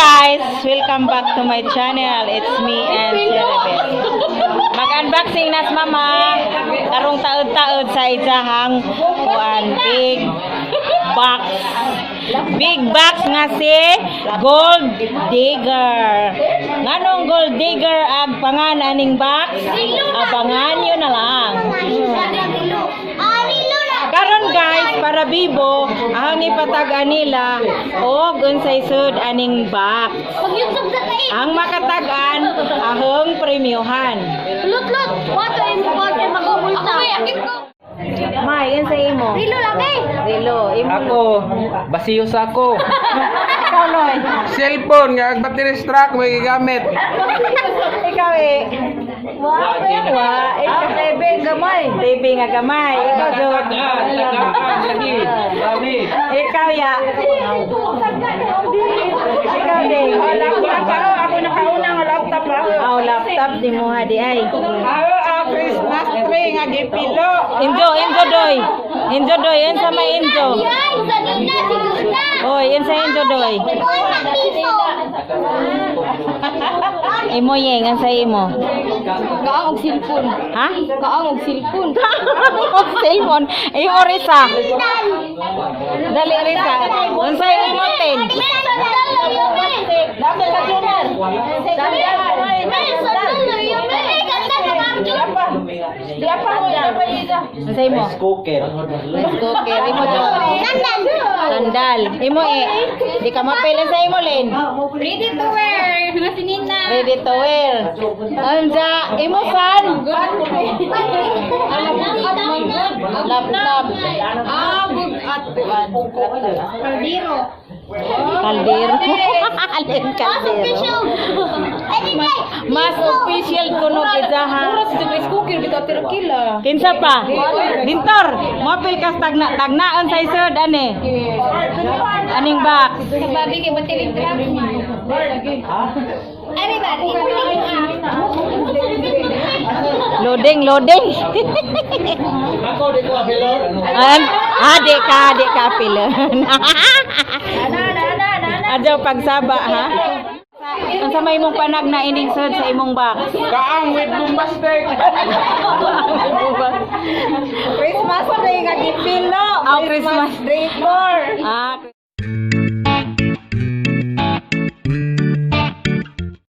guys, welcome back to my channel. It's me and Cerebel. Mag-unboxing nas mama. Karong taod-taod sa ijahang kuan big box. Big box nga si Gold Digger. Nganong Gold Digger ang pangan aning box? Abangan nyo na lang. Karon guys, para bibo, ahang ipatagan nila og unsay sud aning box. Ang makatagan ahong premyohan. Lut, wato yung water magumulta. May, unsay imo? Rilo lagi. Rilo, imo. Ako, basiyos ako. Ikaw Noy. Cellphone, nga battery struck, may gigamit. Ikaw Wa, TV gamay. TV nga gamay. Ikaw jud. Ikaw ya. Ikaw din. Ako nakauna nga laptop ba? Aw laptop di mo hadi ay. Christmas tree nga gipilo. Injo doy. Injo doy, yan sa may injo. Yan, sa nina, sigurna. Oy, yan sa injo doy. Imo yeng, yan sa imo. Kaang og cellphone. Ha? Kaang og cellphone. Og cellphone. Imo Risa. Dali Risa. Unsay imo ten? Dapat ka junior. Siapa mo yan? Unsay imo? Cooker. Cooker. Imo jud. Sandal. Imo di ka mapilan sa imo len. Ready to wear. Nga si Nina. Ready to wear. Anja, imo fan. Laptop. Good at Caldero. Kaldero. Alin kaldero. Mas official kuno gizaha. Rice cooker kita terkila. Kinsa pa? Dintor, mopil kas tagnaon sa isod ane. Aning box. Sababi kay battery. Ari ba? Loading. Ako, di ko apilor. Adik ka pilon. Adyo pagsaba ha. Unsa may imong panag na ining sod sa imong box? Kaang with bombastic. Christmas tree nga gipilo. Christmas decor.